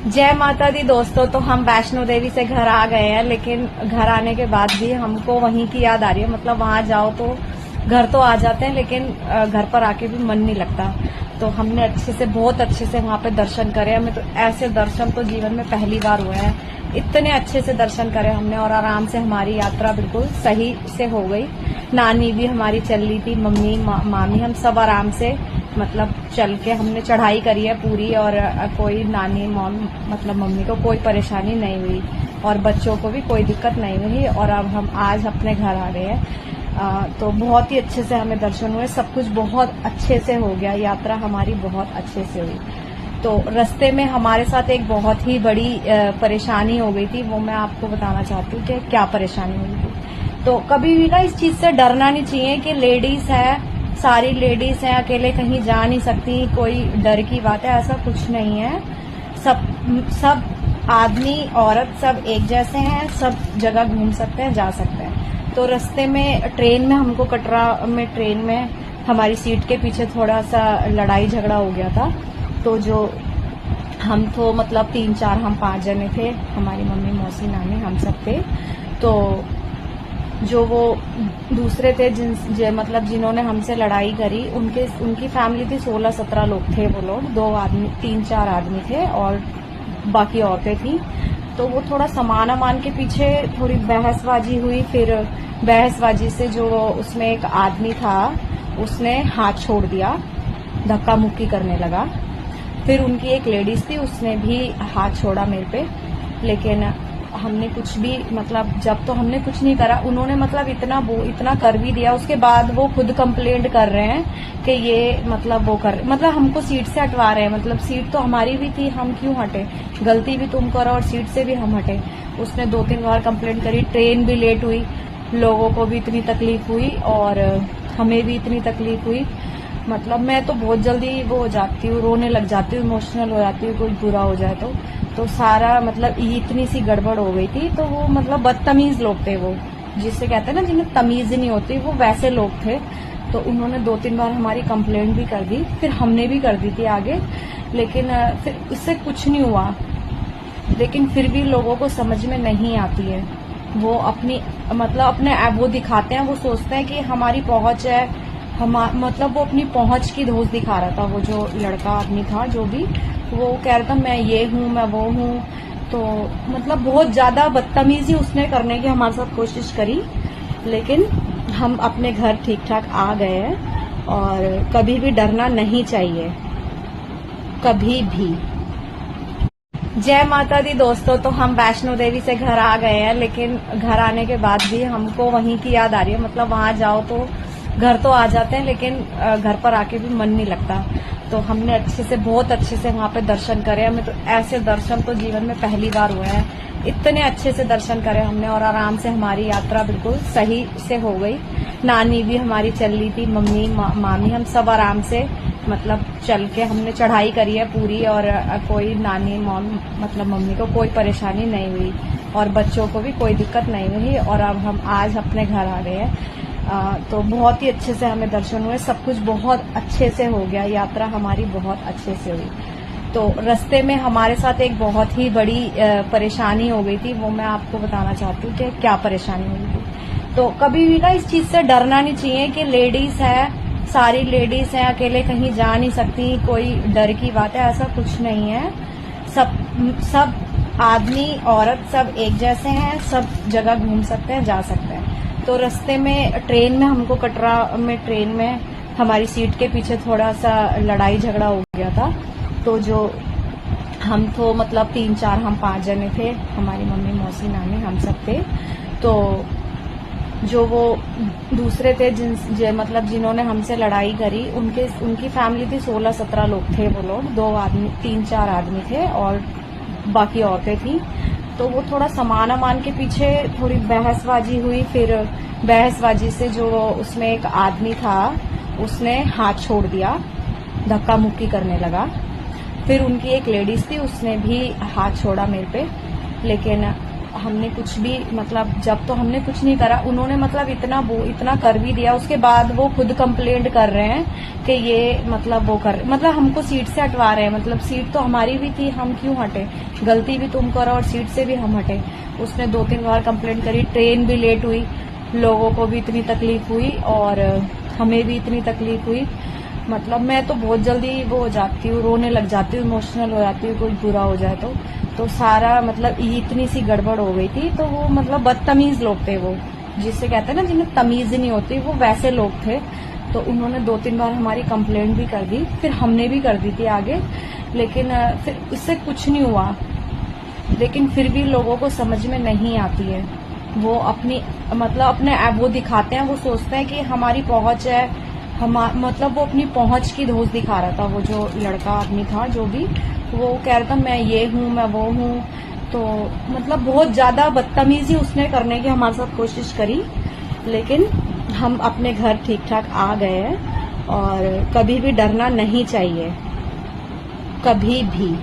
जय माता दी दोस्तों। तो हम वैष्णो देवी से घर आ गए हैं, लेकिन घर आने के बाद भी हमको वहीं की याद आ रही है। मतलब वहां जाओ तो घर तो आ जाते हैं, लेकिन घर पर आके भी मन नहीं लगता। तो हमने अच्छे से, बहुत अच्छे से वहां पे दर्शन करे। हमें तो ऐसे दर्शन तो जीवन में पहली बार हुए हैं। इतने अच्छे से दर्शन करे हमने, और आराम से हमारी यात्रा बिल्कुल सही से हो गई। नानी भी हमारी चल रही थी, मम्मी मामी, हम सब आराम से मतलब चल के हमने चढ़ाई करी है पूरी। और कोई नानी मॉम मतलब मम्मी को कोई परेशानी नहीं हुई, और बच्चों को भी कोई दिक्कत नहीं हुई। और अब हम आज अपने घर आ गए हैं। तो बहुत ही अच्छे से हमें दर्शन हुए, सब कुछ बहुत अच्छे से हो गया। यात्रा हमारी बहुत अच्छे से हुई। तो रास्ते में हमारे साथ एक बहुत ही बड़ी परेशानी हो गई थी, वो मैं आपको बताना चाहती हूँ कि क्या परेशानी हुई थी। तो कभी भी ना इस चीज से डरना नहीं चाहिए कि लेडीज है, सारी लेडीज हैं, अकेले कहीं जा नहीं सकती, कोई डर की बात है, ऐसा कुछ नहीं है। सब आदमी औरत सब एक जैसे हैं, सब जगह घूम सकते हैं, जा सकते हैं। तो रास्ते में ट्रेन में हमको कटरा में ट्रेन में हमारी सीट के पीछे थोड़ा सा लड़ाई झगड़ा हो गया था। तो जो हम तो मतलब 3-4 हम 5 जने थे, हमारी मम्मी मौसी नानी हम सब थे। तो जो वो दूसरे थे मतलब जिन्होंने हमसे लड़ाई करी, उनकी फैमिली थी, 16-17 लोग थे वो लोग। 2 आदमी 3-4 आदमी थे और बाकी औरतें थी। तो वो थोड़ा सामान अमान के पीछे थोड़ी बहसबाजी हुई। फिर बहसबाजी से जो उसमें एक आदमी था, उसने हाथ छोड़ दिया, धक्का मुक्की करने लगा। फिर उनकी एक लेडीज थी, उसने भी हाथ छोड़ा मेरे पे। लेकिन हमने कुछ भी मतलब जब तो हमने कुछ नहीं करा, उन्होंने मतलब इतना कर भी दिया। उसके बाद वो खुद कंप्लेंट कर रहे हैं कि ये मतलब वो कर मतलब हमको सीट से हटवा रहे हैं। मतलब सीट तो हमारी भी थी, हम क्यों हटे, गलती भी तुम करो और सीट से भी हम हटे। उसने 2-3 बार कंप्लेंट करी। ट्रेन भी लेट हुई, लोगों को भी इतनी तकलीफ हुई और हमें भी इतनी तकलीफ हुई। मतलब मैं तो बहुत जल्दी वो हो जाती हूँ, रोने लग जाती हूँ, इमोशनल हो जाती हूँ, कुछ बुरा हो जाए तो सारा मतलब इतनी सी गड़बड़ हो गई थी। तो वो मतलब बदतमीज लोग थे, वो जिससे कहते हैं ना जिन्हें तमीज ही नहीं होती, वो वैसे लोग थे। तो उन्होंने 2-3 बार हमारी कंप्लेंट भी कर दी, फिर हमने भी कर दी थी आगे। लेकिन फिर उससे कुछ नहीं हुआ। लेकिन फिर भी लोगों को समझ में नहीं आती है। वो अपनी मतलब अपने वो दिखाते हैं, वो सोचते हैं कि हमारी पहुंच है, मतलब वो अपनी पहुंच की धोस दिखा रहा था। वो जो लड़का आदमी था, जो भी वो कह रहा था मैं ये हूँ, मैं वो हूँ। तो मतलब बहुत ज्यादा बदतमीजी उसने करने की हमारे साथ कोशिश करी। लेकिन हम अपने घर ठीक ठाक आ गए हैं, और कभी भी डरना नहीं चाहिए, कभी भी। जय माता दी दोस्तों। तो हम वैष्णो देवी से घर आ गए हैं, लेकिन घर आने के बाद भी हमको वहीं की याद आ रही है। मतलब वहां जाओ तो घर तो आ जाते हैं, लेकिन घर पर आके भी मन नहीं लगता। तो हमने अच्छे से, बहुत अच्छे से वहां पे दर्शन करे। हमें तो ऐसे दर्शन तो जीवन में पहली बार हुए हैं। इतने अच्छे से दर्शन करे हमने, और आराम से हमारी यात्रा बिल्कुल सही से हो गई। नानी भी हमारी चल रही थी, मम्मी मामी, हम सब आराम से मतलब चल के हमने चढ़ाई करी है पूरी। और कोई नानी मॉम मतलब मम्मी को कोई परेशानी नहीं हुई, और बच्चों को भी कोई दिक्कत नहीं हुई। और अब हम आज अपने घर आ गए हैं। तो बहुत ही अच्छे से हमें दर्शन हुए, सब कुछ बहुत अच्छे से हो गया। यात्रा हमारी बहुत अच्छे से हुई। तो रास्ते में हमारे साथ एक बहुत ही बड़ी परेशानी हो गई थी, वो मैं आपको बताना चाहती हूँ कि क्या परेशानी हुई थी। तो कभी भी ना इस चीज से डरना नहीं चाहिए कि लेडीज है, सारी लेडीज हैं, अकेले कहीं जा नहीं सकती, कोई डर की बात है, ऐसा कुछ नहीं है। सब आदमी औरत सब एक जैसे हैं, सब जगह घूम सकते हैं, जा सकते हैं। तो रास्ते में ट्रेन में हमको कटरा में ट्रेन में हमारी सीट के पीछे थोड़ा सा लड़ाई झगड़ा हो गया था। तो जो हम तो मतलब 3-4 हम 5 जने थे, हमारी मम्मी मौसी नानी हम सब थे। तो जो वो दूसरे थे मतलब जिन्होंने हमसे लड़ाई करी, उनकी फैमिली थी, 16-17 लोग थे वो लोग। 3-4 आदमी थे और बाकी औरतें थी। तो वो थोड़ा सामान अमान के पीछे थोड़ी बहसबाजी हुई। फिर बहसबाजी से जो उसमें एक आदमी था, उसने हाथ छोड़ दिया, धक्का मुक्की करने लगा। फिर उनकी एक लेडीज थी, उसने भी हाथ छोड़ा मेरे पे। लेकिन हमने कुछ भी मतलब जब तो हमने कुछ नहीं करा, उन्होंने मतलब इतना कर भी दिया। उसके बाद वो खुद कंप्लेंट कर रहे हैं कि ये मतलब वो कर मतलब हमको सीट से हटवा रहे हैं। मतलब सीट तो हमारी भी थी, हम क्यों हटे, गलती भी तुम करो और सीट से भी हम हटे। उसने 2-3 बार कंप्लेंट करी, ट्रेन भी लेट हुई, लोगों को भी इतनी तकलीफ हुई और हमें भी इतनी तकलीफ हुई। मतलब मैं तो बहुत जल्दी वो हो जाती हूँ, रोने लग जाती हूँ, इमोशनल हो जाती हूँ, कुछ बुरा हो जाए तो सारा मतलब इतनी सी गड़बड़ हो गई थी। तो वो मतलब बदतमीज लोग थे, वो जिससे कहते हैं ना जिन्हें तमीज ही नहीं होती, वो वैसे लोग थे। तो उन्होंने 2-3 बार हमारी कंप्लेंट भी कर दी, फिर हमने भी कर दी थी आगे, लेकिन फिर इससे कुछ नहीं हुआ। लेकिन फिर भी लोगों को समझ में नहीं आती है, वो अपनी मतलब अपने वो दिखाते हैं, वो सोचते हैं कि हमारी पहुंच है, मतलब वो अपनी पहुंच की धोस दिखा रहा था। वो जो लड़का आदमी था, जो भी वो कह रहा था मैं ये हूँ, मैं वो हूँ। तो मतलब बहुत ज्यादा बदतमीजी उसने करने की हमारे साथ कोशिश करी, लेकिन हम अपने घर ठीक ठाक आ गए हैं। और कभी भी डरना नहीं चाहिए, कभी भी।